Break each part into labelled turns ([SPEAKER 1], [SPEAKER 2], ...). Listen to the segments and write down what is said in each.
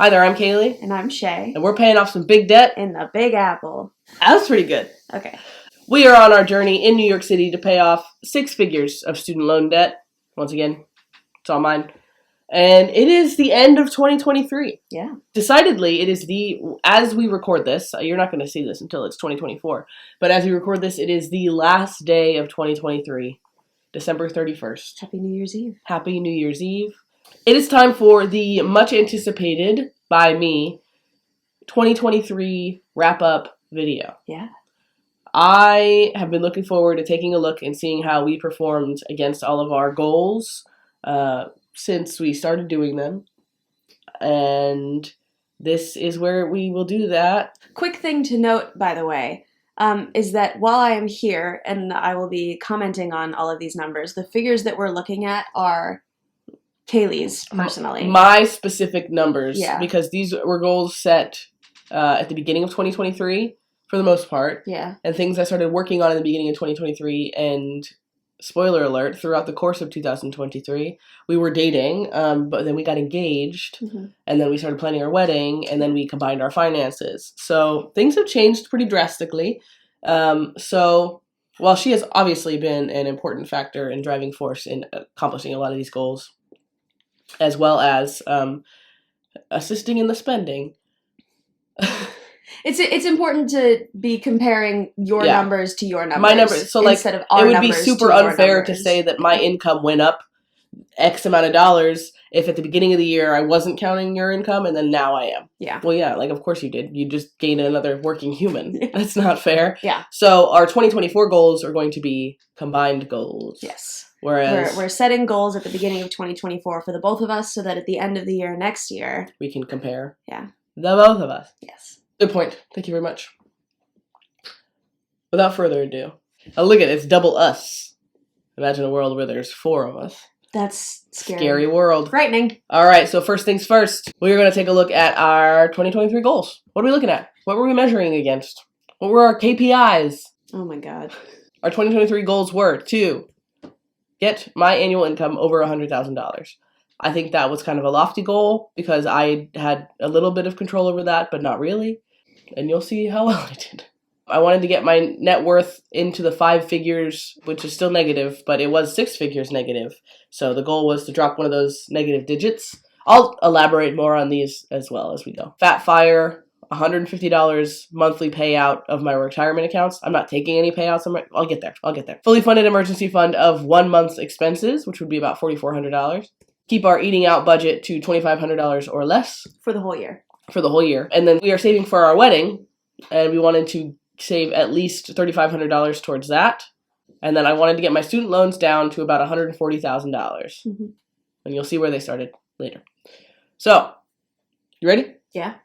[SPEAKER 1] Hi there, I'm Kaylee.
[SPEAKER 2] And I'm Shay.
[SPEAKER 1] And we're paying off some big debt.
[SPEAKER 2] In the Big Apple.
[SPEAKER 1] That's pretty good.
[SPEAKER 2] Okay.
[SPEAKER 1] We are on our journey in New York City to pay off 6 figures of student loan debt. Once again, it's all mine. And it is the end of 2023.
[SPEAKER 2] Yeah.
[SPEAKER 1] Decidedly, it is as we record this, you're not going to see this until it's 2024, but as we record this, it is the last day of 2023, December 31st.
[SPEAKER 2] Happy New Year's Eve.
[SPEAKER 1] Happy New Year's Eve. It is time for the much anticipated, by me, 2023 wrap-up video.
[SPEAKER 2] Yeah.
[SPEAKER 1] I have been looking forward to taking a look and seeing how we performed against all of our goals since we started doing them. And this is where we will do that.
[SPEAKER 2] Quick thing to note, by the way, is that while I am here and I will be commenting on all of these numbers, the figures that we're looking at are Kaylee's personally.
[SPEAKER 1] My specific numbers,
[SPEAKER 2] Yeah.
[SPEAKER 1] because these were goals set at the beginning of 2023 for the most part.
[SPEAKER 2] Yeah.
[SPEAKER 1] And things I started working on in the beginning of 2023, and spoiler alert, throughout the course of 2023, we were dating, but then we got engaged, and then we started planning our wedding, and then we combined our finances. So things have changed pretty drastically. So while she has obviously been an important factor and driving force in accomplishing a lot of these goals, as well as assisting in the spending.
[SPEAKER 2] It's important to be comparing your numbers to your numbers.
[SPEAKER 1] My numbers. So, like,
[SPEAKER 2] instead of our
[SPEAKER 1] it would be
[SPEAKER 2] numbers
[SPEAKER 1] super
[SPEAKER 2] to your
[SPEAKER 1] unfair to
[SPEAKER 2] numbers.
[SPEAKER 1] say that my income went up X amount of dollars if at the beginning of the year I wasn't counting your income and then now I am.
[SPEAKER 2] Yeah.
[SPEAKER 1] Well, yeah, like, of course you did. You just gained another working human. That's not fair.
[SPEAKER 2] Yeah.
[SPEAKER 1] So our 2024 goals are going to be combined goals.
[SPEAKER 2] Yes.
[SPEAKER 1] Whereas
[SPEAKER 2] we're setting goals at the beginning of 2024 for the both of us so that at the end of the year next year
[SPEAKER 1] we can compare.
[SPEAKER 2] Yeah.
[SPEAKER 1] The both of us.
[SPEAKER 2] Yes.
[SPEAKER 1] Good point. Thank you very much. Without further ado. Oh, look at it. It's double us. Imagine a world where there's 4 of us.
[SPEAKER 2] That's scary.
[SPEAKER 1] Scary world.
[SPEAKER 2] Frightening.
[SPEAKER 1] All right, so first things first. We're going to take a look at our 2023 goals. What are we looking at? What were we measuring against? What were our KPIs?
[SPEAKER 2] Oh my God.
[SPEAKER 1] Our 2023 goals were to get my annual income over $100,000. I think that was kind of a lofty goal because I had a little bit of control over that, but not really. And you'll see how well I did. I wanted to get my net worth into the 5 figures, which is still negative, but it was 6 figures negative. So the goal was to drop one of those negative digits. I'll elaborate more on these as well as we go. Fat Fire, $150 monthly payout of my retirement accounts. I'm not taking any payouts. I'll get there. Fully funded emergency fund of 1 month's expenses, which would be about $4,400. Keep our eating out budget to $2,500 or less.
[SPEAKER 2] For the whole year.
[SPEAKER 1] For the whole year. And then we are saving for our wedding, and we wanted to save at least $3,500 towards that. And then I wanted to get my student loans down to about $140,000. And you'll see where they started later. So, you ready?
[SPEAKER 2] Yeah.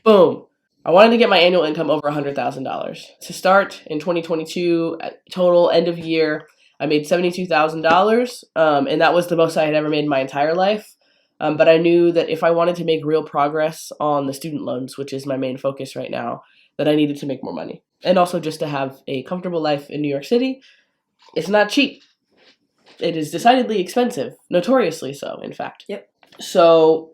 [SPEAKER 1] Boom. I wanted to get my annual income over $100,000. To start in 2022, total end of year, I made $72,000. And that was the most I had ever made in my entire life. But I knew that if I wanted to make real progress on the student loans, which is my main focus right now, that I needed to make more money. And also just to have a comfortable life in New York City. It's not cheap. It is decidedly expensive. Notoriously so, in fact.
[SPEAKER 2] Yep.
[SPEAKER 1] So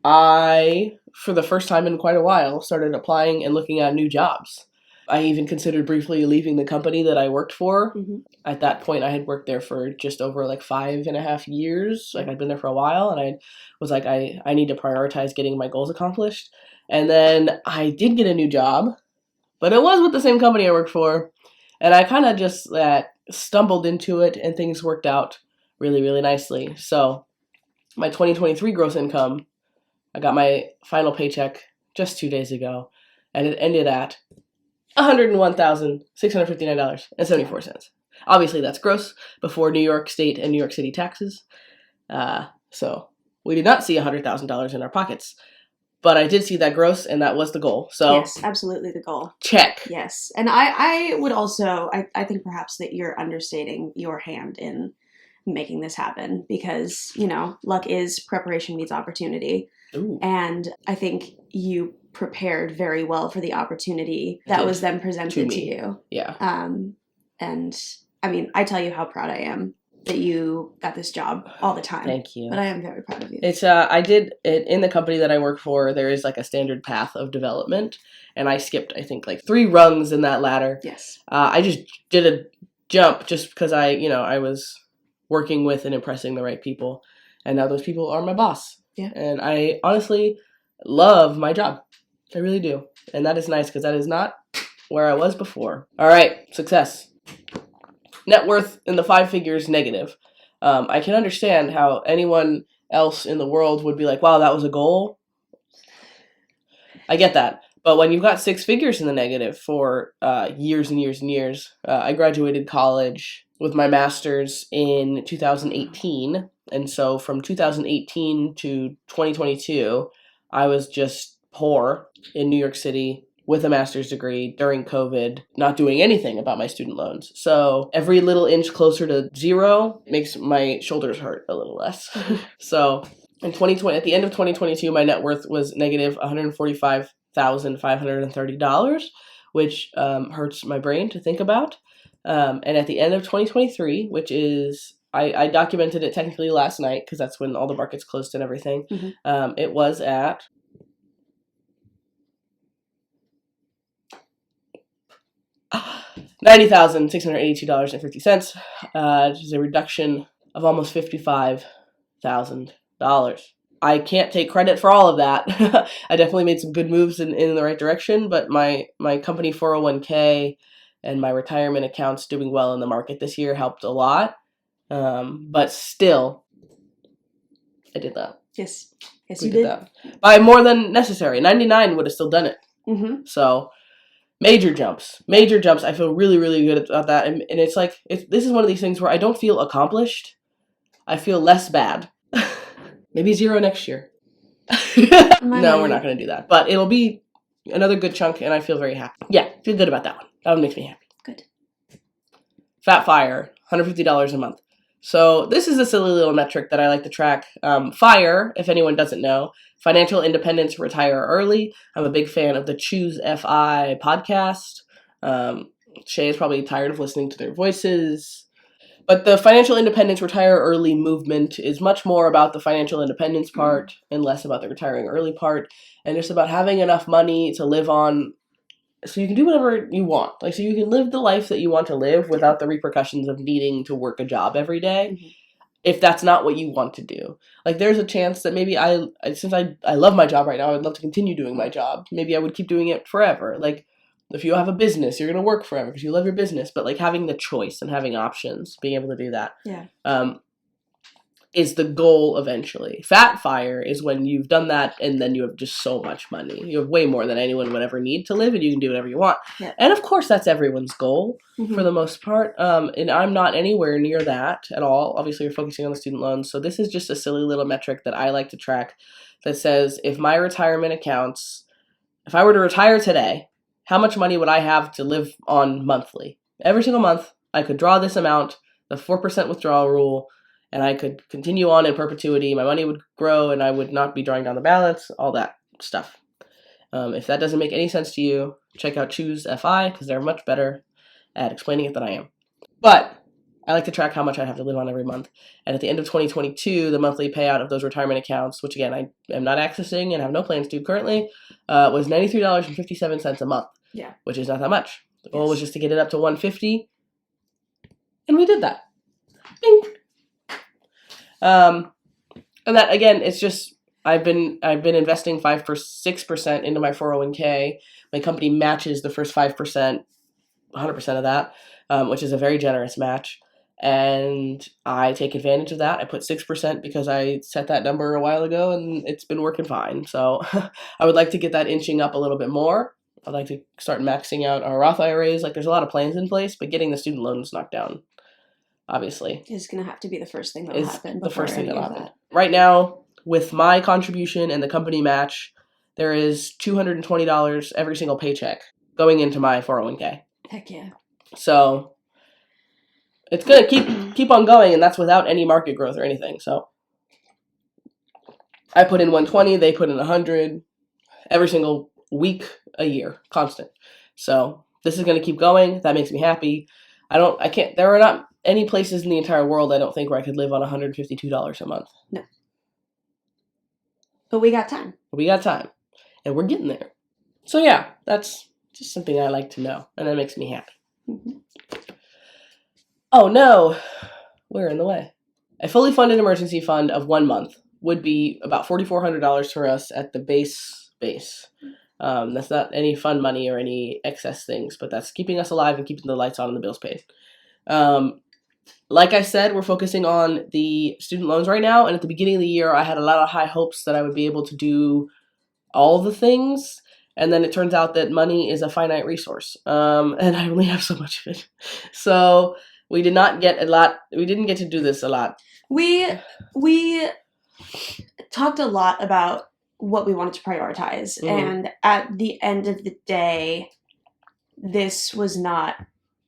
[SPEAKER 1] I, for the first time in quite a while, started applying and looking at new jobs. I even considered briefly leaving the company that I worked for. At that point, I had worked there for just over 5.5 years. I'd been there for a while, and I was like, I need to prioritize getting my goals accomplished. And then I did get a new job, but it was with the same company I worked for. And I kind of just stumbled into it, and things worked out really, really nicely. So my 2023 gross income, I got my final paycheck just 2 days ago, and it ended at $101,659.74. Obviously, that's gross before New York State and New York City taxes. So we did not see $100,000 in our pockets. But I did see that gross, and that was the goal. So
[SPEAKER 2] yes, absolutely the goal.
[SPEAKER 1] Check.
[SPEAKER 2] Yes. And I would also, I think perhaps that you're understating your hand in making this happen because, luck is preparation meets opportunity.
[SPEAKER 1] Ooh.
[SPEAKER 2] And I think you prepared very well for the opportunity that was then presented to you.
[SPEAKER 1] Yeah.
[SPEAKER 2] And I mean, I tell you how proud I am that you got this job all the time.
[SPEAKER 1] Thank you.
[SPEAKER 2] But I am very proud of you.
[SPEAKER 1] It's I did it in the company that I work for. There is like a standard path of development, and I skipped I think like 3 rungs in that ladder.
[SPEAKER 2] Yes.
[SPEAKER 1] I just did a jump just because I was working with and impressing the right people, and now those people are my boss.
[SPEAKER 2] Yeah.
[SPEAKER 1] And I honestly love my job. I really do, and that is nice because that is not where I was before. All right, success. Net worth in the 5 figures negative. I can understand how anyone else in the world would be like, wow, that was a goal. I get that. But when you've got 6 figures in the negative for years and years and years, I graduated college with my master's in 2018. And so from 2018 to 2022, I was just poor in New York City with a master's degree during COVID, not doing anything about my student loans. So every little inch closer to 0 makes my shoulders hurt a little less. So in 2020, at the end of 2022, my net worth was negative $145,530, which hurts my brain to think about. And at the end of 2023, which is, I documented it technically last night because that's when all the markets closed and everything.
[SPEAKER 2] Mm-hmm.
[SPEAKER 1] It was at $90,682.50, which is a reduction of almost $55,000. I can't take credit for all of that. I definitely made some good moves in the right direction, but my company 401k and my retirement accounts doing well in the market this year helped a lot. But still, I did that.
[SPEAKER 2] Yes. Yes,
[SPEAKER 1] We
[SPEAKER 2] you
[SPEAKER 1] did
[SPEAKER 2] did.
[SPEAKER 1] that. By more than necessary. 99 would have still done it.
[SPEAKER 2] Mm-hmm.
[SPEAKER 1] So major jumps. I feel really, really good about that. And it's like, this is one of these things where I don't feel accomplished. I feel less bad. Maybe 0 next year. No, we're not going to do that. But it'll be another good chunk, and I feel very happy. Yeah, feel good about that one. That one makes me happy.
[SPEAKER 2] Good.
[SPEAKER 1] Fat Fire, $150 a month. So this is a silly little metric that I like to track. FIRE, if anyone doesn't know, Financial Independence, Retire Early. I'm a big fan of the Choose FI podcast. Shay is probably tired of listening to their voices. But the Financial Independence, Retire Early movement is much more about the financial independence part and less about the retiring early part. And just about having enough money to live on so you can do whatever you want. Like, so you can live the life that you want to live without the repercussions of needing to work a job every day.
[SPEAKER 2] Mm-hmm.
[SPEAKER 1] If that's not what you want to do. Like, there's a chance that maybe since I love my job right now, I'd love to continue doing my job. Maybe I would keep doing it forever. Like, if you have a business, you're going to work forever because you love your business. But, like, having the choice and having options, being able to do that.
[SPEAKER 2] Yeah.
[SPEAKER 1] Is the goal eventually. Fat Fire is when you've done that and then you have just so much money. You have way more than anyone would ever need to live and you can do whatever you want.
[SPEAKER 2] Yeah.
[SPEAKER 1] And of course that's everyone's goal for the most part. And I'm not anywhere near that at all. Obviously you're focusing on the student loans. So this is just a silly little metric that I like to track that says if my retirement accounts, if I were to retire today, how much money would I have to live on monthly? Every single month I could draw this amount, the 4% withdrawal rule, and I could continue on in perpetuity. My money would grow and I would not be drawing down the balance, all that stuff. If that doesn't make any sense to you, check out Choose FI because they're much better at explaining it than I am. But I like to track how much I have to live on every month. And at the end of 2022, the monthly payout of those retirement accounts, which again, I am not accessing and have no plans to currently, was $93.57 a month.
[SPEAKER 2] Yeah.
[SPEAKER 1] Which is not that much. The goal was just to get it up to $150. And we did that. Bing. And that again, it's just I've been investing 6% into my 401k. My company matches the first 5%, 100% of that, which is a very generous match, and I take advantage of that. I put 6% because I set that number a while ago, and it's been working fine. So I would like to get that inching up a little bit more. I'd like to start maxing out our Roth IRAs. Like, there's a lot of plans in place, but getting the student loans knocked down, obviously,
[SPEAKER 2] is going to have to be the first thing that will happen.
[SPEAKER 1] The first thing that'll happen.
[SPEAKER 2] That.
[SPEAKER 1] Right now, with my contribution and the company match, there is $220 every single paycheck going into my 401k.
[SPEAKER 2] Heck yeah.
[SPEAKER 1] So it's going to keep on going, and that's without any market growth or anything. So I put in 120, they put in 100 every single week, a year, constant. So this is going to keep going. That makes me happy. There are not any places in the entire world, I don't think, where I could live on $152 a month.
[SPEAKER 2] No. But we got time.
[SPEAKER 1] We got time. And we're getting there. So yeah, that's just something I like to know. And that makes me happy.
[SPEAKER 2] Mm-hmm.
[SPEAKER 1] Oh no, we're in the way. A fully funded emergency fund of 1 month would be about $4,400 for us at the base. That's not any fund money or any excess things, but that's keeping us alive and keeping the lights on and the bills paid. Like I said, we're focusing on the student loans right now. And at the beginning of the year, I had a lot of high hopes that I would be able to do all the things. And then it turns out that money is a finite resource. And I only have so much of it. So we did not get a lot. We didn't get to do this a lot.
[SPEAKER 2] We talked a lot about what we wanted to prioritize.
[SPEAKER 1] Mhm.
[SPEAKER 2] And at the end of the day, this was not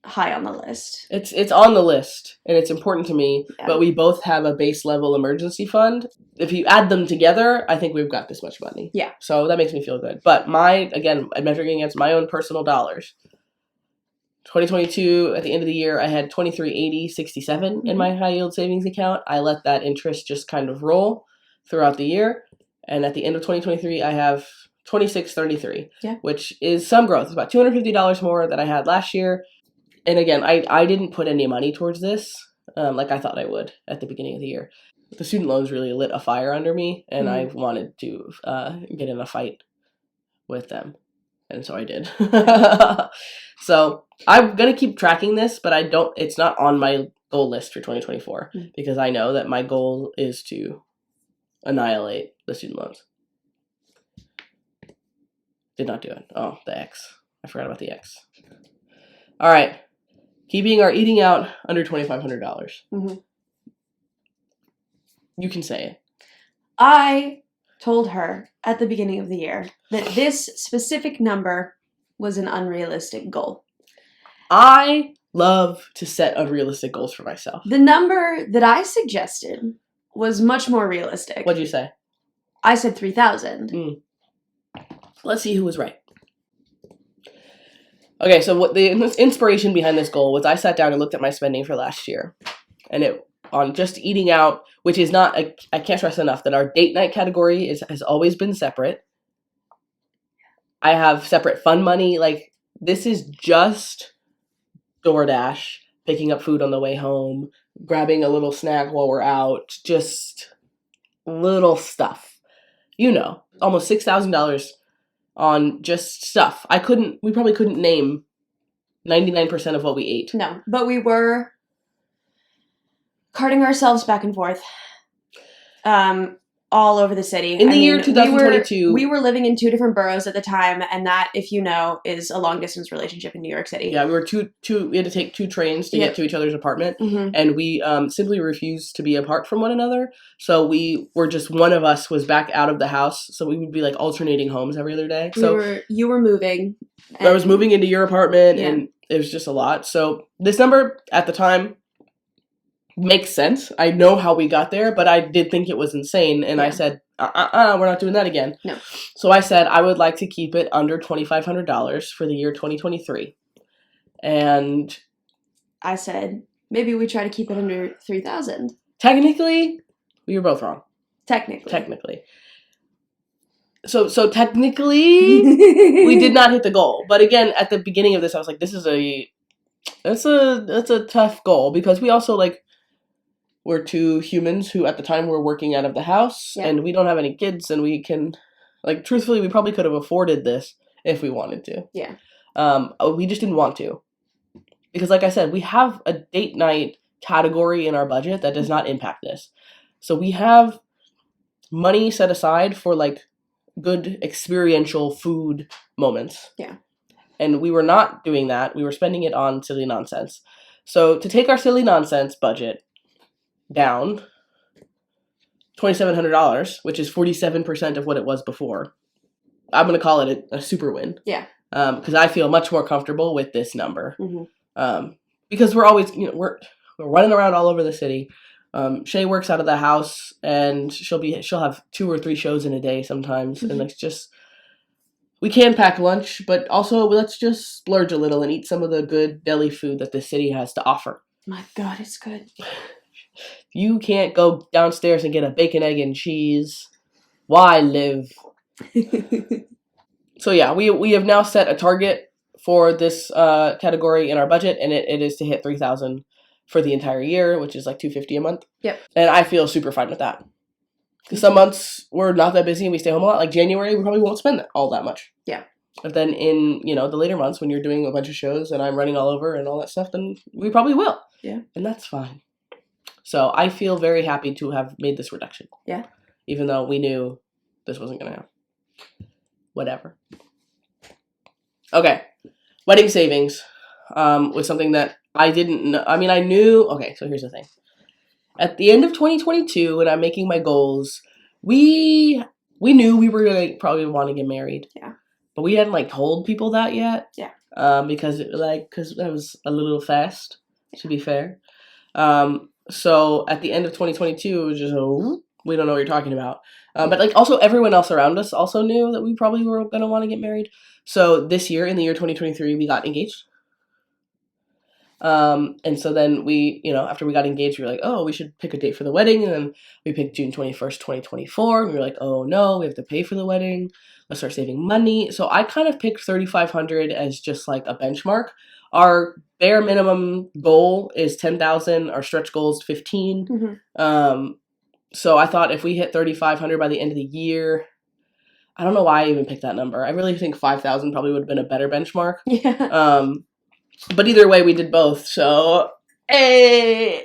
[SPEAKER 2] high on the list.
[SPEAKER 1] It's on the list, and it's important to me,
[SPEAKER 2] Yeah.
[SPEAKER 1] but we both have a base level emergency fund. If you add them together, I think we've got this much money.
[SPEAKER 2] Yeah.
[SPEAKER 1] So that makes me feel good. But again, I'm measuring against my own personal dollars. 2022, at the end of the year, I had $23.8067 in my high yield savings account. I let that interest just kind of roll throughout the year. And at the end of 2023, I have $26.33, which is some growth. It's about $250 more than I had last year. And again, I didn't put any money towards this like I thought I would at the beginning of the year. The student loans really lit a fire under me, and I wanted to get in a fight with them. And so I did. So I'm going to keep tracking this, but it's not on my goal list for 2024 because I know that my goal is to annihilate the student loans. Did not do it. Oh, the X. I forgot about the X. All right. Keeping our eating out under $2,500.
[SPEAKER 2] Mm-hmm.
[SPEAKER 1] You can say it.
[SPEAKER 2] I told her at the beginning of the year that this specific number was an unrealistic goal.
[SPEAKER 1] I love to set unrealistic goals for myself.
[SPEAKER 2] The number that I suggested was much more realistic.
[SPEAKER 1] What'd you say?
[SPEAKER 2] I said 3,000.
[SPEAKER 1] Let's see who was right. Okay, so what the inspiration behind this goal was I sat down and looked at my spending for last year. And it on just eating out, which is not, I can't stress enough that our date night category has always been separate. I have separate fund money. Like, this is just DoorDash, picking up food on the way home, grabbing a little snack while we're out, just little stuff. You know, almost $6,000 on just stuff. We probably couldn't name 99% of what we ate.
[SPEAKER 2] No, but we were carting ourselves back and forth all over the city.
[SPEAKER 1] In the year 2022.
[SPEAKER 2] We were living in 2 different boroughs at the time, and that, if you know, is a long-distance relationship in New York City.
[SPEAKER 1] Yeah, we were we had to take 2 trains to get to each other's apartment, and we simply refused to be apart from one another. So we were just, one of us was back out of the house, so we would be like alternating homes every other day. So
[SPEAKER 2] you were moving.
[SPEAKER 1] I was moving into your apartment, and it was just a lot. So this number at the time makes sense. I know how we got there, but I did think it was insane. And I said, we're not doing that again.
[SPEAKER 2] No.
[SPEAKER 1] So I said, I would like to keep it under $2,500 for the year 2023. And
[SPEAKER 2] I said, maybe we try to keep it under 3,000.
[SPEAKER 1] Technically, we were both wrong.
[SPEAKER 2] Technically.
[SPEAKER 1] So technically, we did not hit the goal. But again, at the beginning of this, I was like, that's a tough goal, because we also, like, we're 2 humans who at the time were working out of the house, and we don't have any kids, and we can, like, truthfully, we probably could have afforded this if we wanted to.
[SPEAKER 2] Yeah.
[SPEAKER 1] We just didn't want to. Because, like I said, we have a date night category in our budget that does not impact this. So we have money set aside for, like, good experiential food moments.
[SPEAKER 2] Yeah.
[SPEAKER 1] And we were not doing that. We were spending it on silly nonsense. So to take our silly nonsense budget down $2,700, which is 47% of what it was before, I'm going to call it a super win.
[SPEAKER 2] Yeah.
[SPEAKER 1] Because I feel much more comfortable with this number.
[SPEAKER 2] Mm-hmm.
[SPEAKER 1] Because we're always, we're running around all over the city. Shay works out of the house, and she'll have 2 or 3 shows in a day sometimes, and it's just, we can pack lunch, but also let's just splurge a little and eat some of the good deli food that the city has to offer.
[SPEAKER 2] My God, it's good.
[SPEAKER 1] You can't go downstairs and get a bacon, egg, and cheese. Why live? So yeah, we have now set a target for this category in our budget, and it is to hit 3,000 for the entire year, which is like $250 a month.
[SPEAKER 2] Yep.
[SPEAKER 1] And I feel super fine with that. Because some months we're not that busy and we stay home a lot. Like January, we probably won't spend all that much.
[SPEAKER 2] Yeah.
[SPEAKER 1] But then in, the later months when you're doing a bunch of shows and I'm running all over and all that stuff, then we probably will.
[SPEAKER 2] Yeah.
[SPEAKER 1] And that's fine. So I feel very happy to have made this reduction.
[SPEAKER 2] Yeah.
[SPEAKER 1] Even though we knew this wasn't going to happen. Whatever. Okay. Wedding savings was something that I didn't know. I mean, I knew. Okay, so here's the thing. At the end of 2022, when I'm making my goals, we knew we were going to probably want to get married.
[SPEAKER 2] Yeah.
[SPEAKER 1] But we hadn't told people that yet.
[SPEAKER 2] Yeah.
[SPEAKER 1] Because that was a little fast, to be fair. So at the end of 2022, it was just we don't know what you're talking about. But also everyone else around us also knew that we probably were going to want to get married. So this year, in the year 2023, we got engaged. And so then we, after we got engaged, we were like, oh, we should pick a date for the wedding. And then we picked June 21st, 2024. And we were like, oh no, we have to pay for the wedding. Let's start saving money. So I kind of picked $3,500 as just like a benchmark. Our bare minimum goal is $10,000. Our stretch goal is $15,000.
[SPEAKER 2] Mm-hmm.
[SPEAKER 1] So I thought if we hit $3,500 by the end of the year, I don't know why I even picked that number. I really think $5,000 probably would have been a better benchmark.
[SPEAKER 2] Yeah.
[SPEAKER 1] But either way, we did both. So, hey!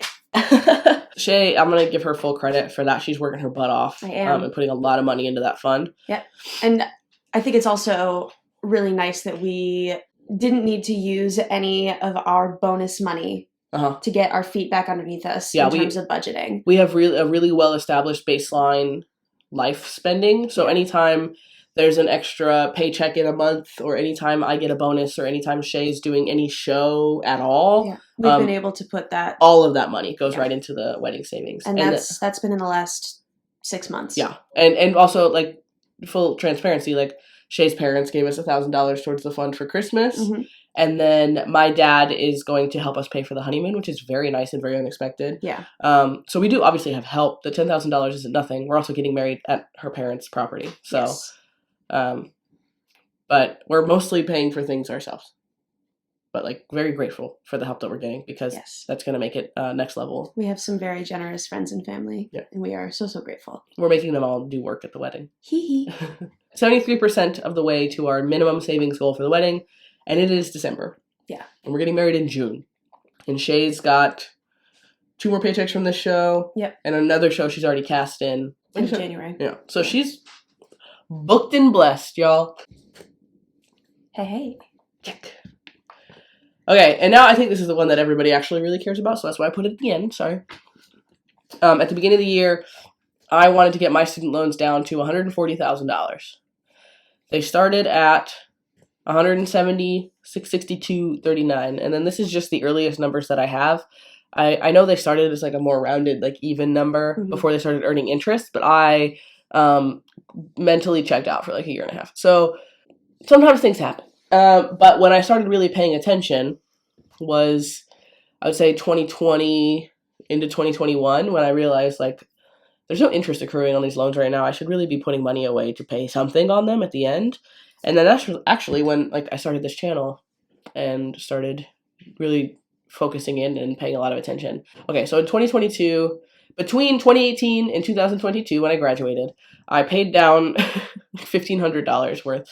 [SPEAKER 1] Shay, I'm going to give her full credit for that. She's working her butt off.
[SPEAKER 2] I am.
[SPEAKER 1] And putting a lot of money into that fund.
[SPEAKER 2] Yep. And I think it's also really nice that we didn't need to use any of our bonus money to get our feet back underneath us in terms of budgeting.
[SPEAKER 1] We have a really well-established baseline life spending. So anytime there's an extra paycheck in a month, or anytime I get a bonus, or anytime Shay's doing any show at all,
[SPEAKER 2] we've been able to put that.
[SPEAKER 1] All of that money goes right into the wedding savings,
[SPEAKER 2] and that's been in the last 6 months.
[SPEAKER 1] Yeah, and also full transparency, Shay's parents gave us $1,000 towards the fund for Christmas, and then my dad is going to help us pay for the honeymoon, which is very nice and very unexpected.
[SPEAKER 2] Yeah.
[SPEAKER 1] So we do obviously have help. The $10,000 isn't nothing. We're also getting married at her parents' property, so.
[SPEAKER 2] Yes.
[SPEAKER 1] But we're mostly paying for things ourselves. But very grateful for the help that we're getting, because that's going to make it next level.
[SPEAKER 2] We have some very generous friends and family, and we are so grateful.
[SPEAKER 1] We're making them all do work at the wedding.
[SPEAKER 2] Hee
[SPEAKER 1] 73% of the way to our minimum savings goal for the wedding, and it is December.
[SPEAKER 2] Yeah.
[SPEAKER 1] And we're getting married in June. And Shay's got 2 more paychecks from this show.
[SPEAKER 2] Yep.
[SPEAKER 1] And another show she's already cast in
[SPEAKER 2] January.
[SPEAKER 1] Yeah. So she's booked and blessed, y'all.
[SPEAKER 2] Hey.
[SPEAKER 1] Check. Okay, and now I think this is the one that everybody actually really cares about, so that's why I put it at the end. Sorry. At the beginning of the year, I wanted to get my student loans down to $140,000. They started at $170,662.39, and then this is just the earliest numbers that I have. I know they started as a more rounded, even number before they started earning interest, but I mentally checked out for a year and a half. So sometimes things happen. But when I started really paying attention was, I would say 2020 into 2021, when I realized there's no interest accruing on these loans right now. I should really be putting money away to pay something on them at the end. And then that's actually when I started this channel and started really focusing in and paying a lot of attention. Okay, so in 2022, between 2018 and 2022, when I graduated, I paid down $1,500 worth.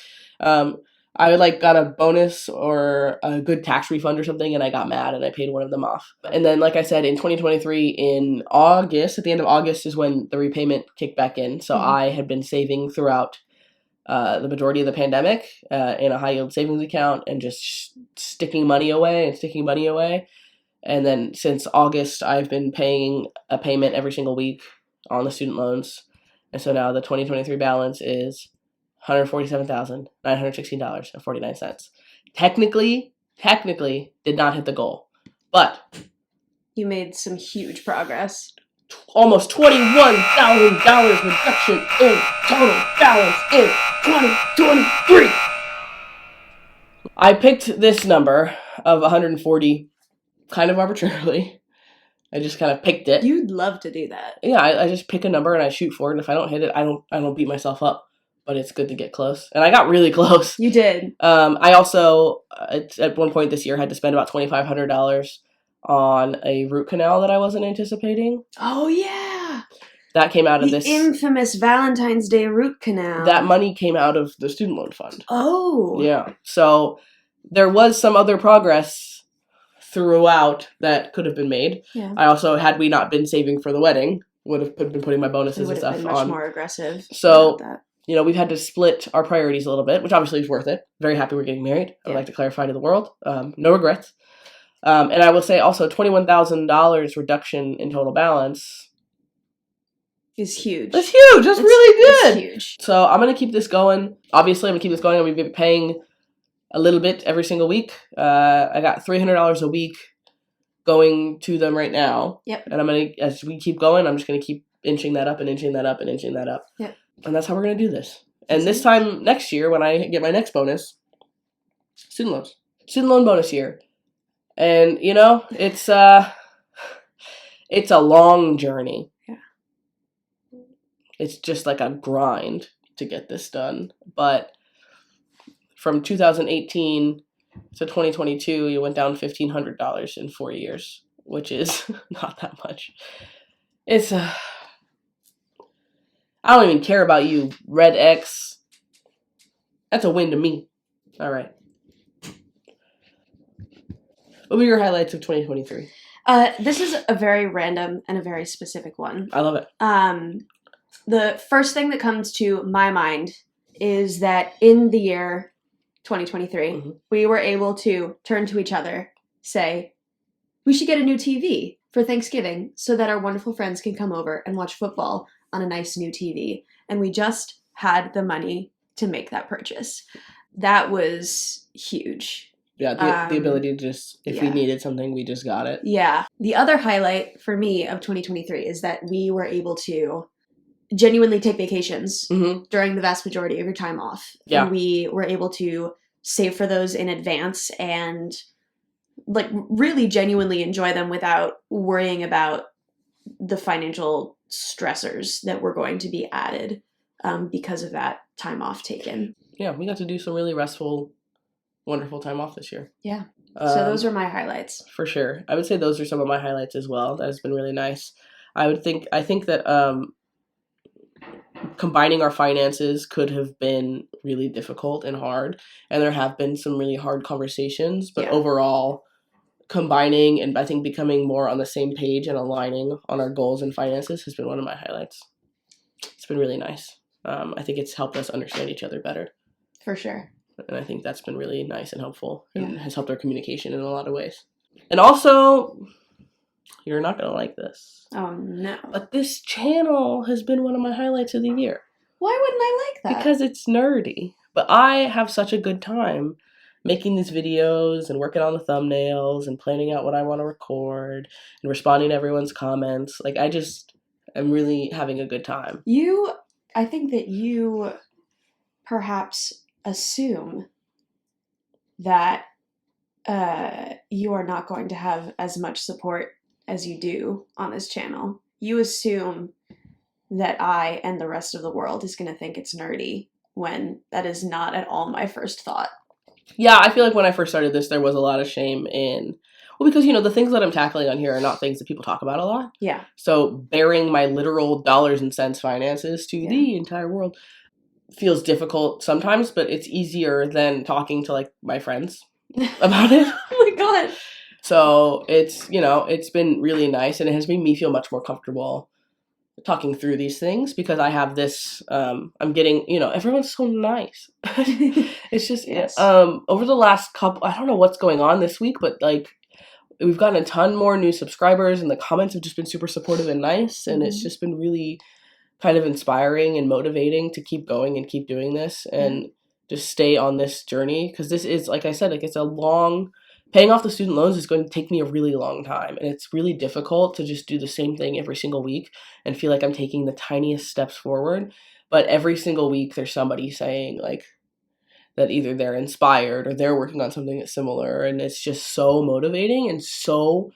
[SPEAKER 1] I got a bonus or a good tax refund or something, and I got mad and I paid one of them off. And then, like I said, in 2023, in August, at the end of August is when the repayment kicked back in. So I had been saving throughout the majority of the pandemic in a high yield savings account and just sticking money away. And then since August, I've been paying a payment every single week on the student loans. And so now the 2023 balance is $147,916.49. Technically did not hit the goal, but
[SPEAKER 2] you made some huge progress.
[SPEAKER 1] Almost $21,000 reduction in total balance in 2023. I picked this number of 140 kind of arbitrarily. I just kind of picked it.
[SPEAKER 2] You'd love to do that.
[SPEAKER 1] Yeah, I just pick a number and I shoot for it. And if I don't hit it, I don't beat myself up. But it's good to get close. And I got really close.
[SPEAKER 2] You did.
[SPEAKER 1] I also, at one point this year, had to spend about $2,500 on a root canal that I wasn't anticipating.
[SPEAKER 2] Oh, yeah.
[SPEAKER 1] That came out of
[SPEAKER 2] The
[SPEAKER 1] this.
[SPEAKER 2] infamous Valentine's Day root canal.
[SPEAKER 1] That money came out of the student loan fund.
[SPEAKER 2] Oh.
[SPEAKER 1] Yeah. So there was some other progress throughout that could have been made.
[SPEAKER 2] Yeah.
[SPEAKER 1] I also, had we not been saving for the wedding, would have been putting my bonuses and stuff
[SPEAKER 2] been much
[SPEAKER 1] on.
[SPEAKER 2] more aggressive.
[SPEAKER 1] So,
[SPEAKER 2] about that.
[SPEAKER 1] we've had to split our priorities a little bit, which obviously is worth it. Very happy we're getting married. I would
[SPEAKER 2] Yeah.
[SPEAKER 1] like to clarify to the world. No regrets. And I will say also $21,000 reduction in total balance.
[SPEAKER 2] Is huge.
[SPEAKER 1] That's huge. That's really good.
[SPEAKER 2] It's huge.
[SPEAKER 1] So I'm going to keep this going. Obviously, I'm going to keep this going. I'm going to be paying a little bit every single week. I got $300 a week going to them right now.
[SPEAKER 2] Yep.
[SPEAKER 1] And I'm going to, as we keep going, I'm just going to keep inching that up and inching that up and inching that up.
[SPEAKER 2] Yep.
[SPEAKER 1] And that's how we're going to do this. And this time next year, when I get my next bonus, student loans. Student loan bonus year. And, it's a long journey.
[SPEAKER 2] Yeah.
[SPEAKER 1] It's just like a grind to get this done. But from 2018 to 2022, you went down $1,500 in 4 years, which is not that much. It's I don't even care about you, Red X. That's a win to me. All right. What were your highlights of 2023?
[SPEAKER 2] This is a very random and a very specific one.
[SPEAKER 1] I love it.
[SPEAKER 2] The first thing that comes to my mind is that in the year 2023, we were able to turn to each other, say, we should get a new TV for Thanksgiving so that our wonderful friends can come over and watch football on a nice new TV. And we just had the money to make that purchase. That was huge.
[SPEAKER 1] Yeah, the ability to just, if we needed something, we just got it.
[SPEAKER 2] Yeah. The other highlight for me of 2023 is that we were able to genuinely take vacations during the vast majority of your time off.
[SPEAKER 1] Yeah.
[SPEAKER 2] And we were able to save for those in advance and really genuinely enjoy them without worrying about the financial stressors that were going to be added because of that time off taken.
[SPEAKER 1] Yeah, we got to do some really restful, wonderful time off this year.
[SPEAKER 2] Yeah. So those are my highlights.
[SPEAKER 1] For sure. I would say those are some of my highlights as well. That has been really nice. I think that combining our finances could have been really difficult and hard. And there have been some really hard conversations. But overall, combining and I think becoming more on the same page and aligning on our goals and finances has been one of my highlights. It's been really nice. I think it's helped us understand each other better.
[SPEAKER 2] For sure.
[SPEAKER 1] And I think that's been really nice and helpful and has helped our communication in a lot of ways. And also, you're not going to like this.
[SPEAKER 2] Oh, no.
[SPEAKER 1] But this channel has been one of my highlights of the year.
[SPEAKER 2] Why wouldn't I like that?
[SPEAKER 1] Because it's nerdy. But I have such a good time making these videos and working on the thumbnails and planning out what I want to record and responding to everyone's comments. I just am really having a good time.
[SPEAKER 2] I think that you perhaps assume that you are not going to have as much support as you do on this channel. You assume that I and the rest of the world is going to think it's nerdy when that is not at all my first thought.
[SPEAKER 1] Yeah, I feel like when I first started this, there was a lot of shame in... Well, because, the things that I'm tackling on here are not things that people talk about a lot.
[SPEAKER 2] Yeah.
[SPEAKER 1] So bearing my literal dollars and cents finances to the entire world feels difficult sometimes, but it's easier than talking to, my friends about it.
[SPEAKER 2] Oh, my God.
[SPEAKER 1] So it's, it's been really nice, and it has made me feel much more comfortable talking through these things because I have this, I'm getting, everyone's so nice. It's just, over the last couple, I don't know what's going on this week, but we've gotten a ton more new subscribers and the comments have just been super supportive and nice. And it's just been really kind of inspiring and motivating to keep going and keep doing this and just stay on this journey. Cause this is, like I said, it's a long, paying off the student loans is going to take me a really long time. And it's really difficult to just do the same thing every single week and feel like I'm taking the tiniest steps forward. But every single week there's somebody saying that either they're inspired or they're working on something that's similar, and it's just so motivating and so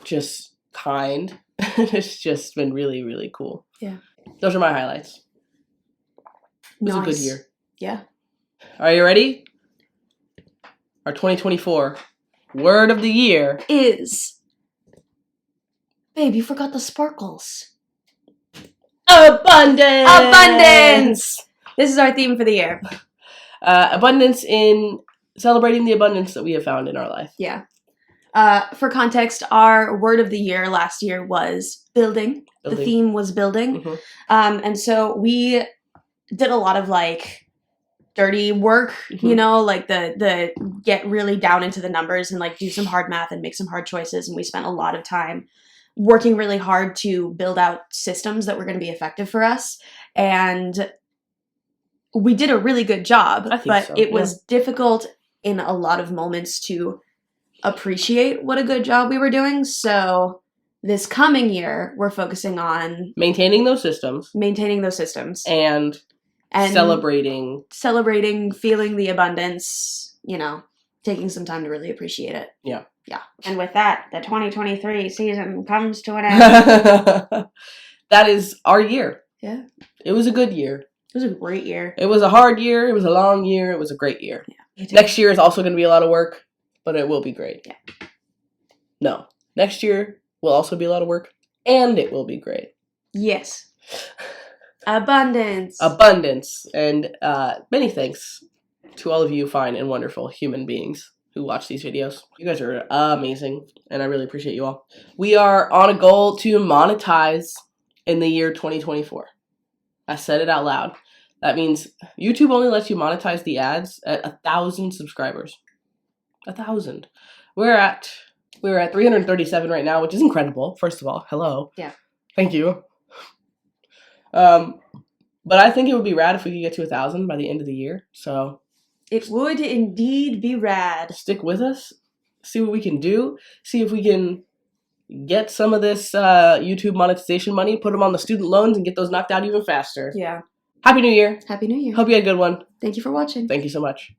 [SPEAKER 1] just kind. It's just been really, really cool.
[SPEAKER 2] Yeah.
[SPEAKER 1] Those are my highlights. It was a good
[SPEAKER 2] Nice.
[SPEAKER 1] year.
[SPEAKER 2] Yeah.
[SPEAKER 1] Are you ready? Our 2024 word of the year
[SPEAKER 2] Is, babe, you forgot the sparkles.
[SPEAKER 1] abundance.
[SPEAKER 2] Abundance! This is our theme for the year.
[SPEAKER 1] Abundance in celebrating the abundance that we have found in our life.
[SPEAKER 2] Yeah. For context, our word of the year last year was building. The theme was building.
[SPEAKER 1] Mhm.
[SPEAKER 2] And so we did a lot of like dirty work,
[SPEAKER 1] Mhm.
[SPEAKER 2] you know, like the get really down into the numbers and like do some hard math and make some hard choices. And we spent a lot of time working really hard to build out systems that were going to be effective for us. And we did a really good job,
[SPEAKER 1] I think
[SPEAKER 2] but
[SPEAKER 1] so,
[SPEAKER 2] it was difficult in a lot of moments to appreciate what a good job we were doing. So this coming year, we're focusing on
[SPEAKER 1] Maintaining those systems
[SPEAKER 2] maintaining those systems
[SPEAKER 1] and celebrating.
[SPEAKER 2] feeling the abundance, you know, taking some time to really appreciate it.
[SPEAKER 1] Yeah.
[SPEAKER 2] Yeah. And with that, the 2023 season comes to an end.
[SPEAKER 1] That is our year.
[SPEAKER 2] Yeah.
[SPEAKER 1] It was a good year.
[SPEAKER 2] It was a great year.
[SPEAKER 1] It was a hard year. It was a long year. It was a great year.
[SPEAKER 2] Yeah.
[SPEAKER 1] Next year is also going to be a lot of work, but it will be great.
[SPEAKER 2] Yeah.
[SPEAKER 1] No. Next year will also be a lot of work, and it will be great.
[SPEAKER 2] Yes. Abundance.
[SPEAKER 1] Abundance. And many thanks to all of you fine and wonderful human beings who watch these videos. You guys are amazing, and I really appreciate you all. We are on a goal to monetize in the year 2024. I said it out loud. That means YouTube only lets you monetize the ads at 1,000 subscribers. 1,000. We're at 337 right now, which is incredible. First of all, hello.
[SPEAKER 2] Yeah.
[SPEAKER 1] Thank you. But I think it would be rad if we could get to 1,000 by the end of the year. So
[SPEAKER 2] it would indeed be rad.
[SPEAKER 1] Stick with us. See what we can do. See if we can get some of this YouTube monetization money, put them on the student loans, and get those knocked out even faster.
[SPEAKER 2] Yeah.
[SPEAKER 1] Happy New Year.
[SPEAKER 2] Happy New Year.
[SPEAKER 1] Hope you had a good one.
[SPEAKER 2] Thank you for watching.
[SPEAKER 1] Thank you so much.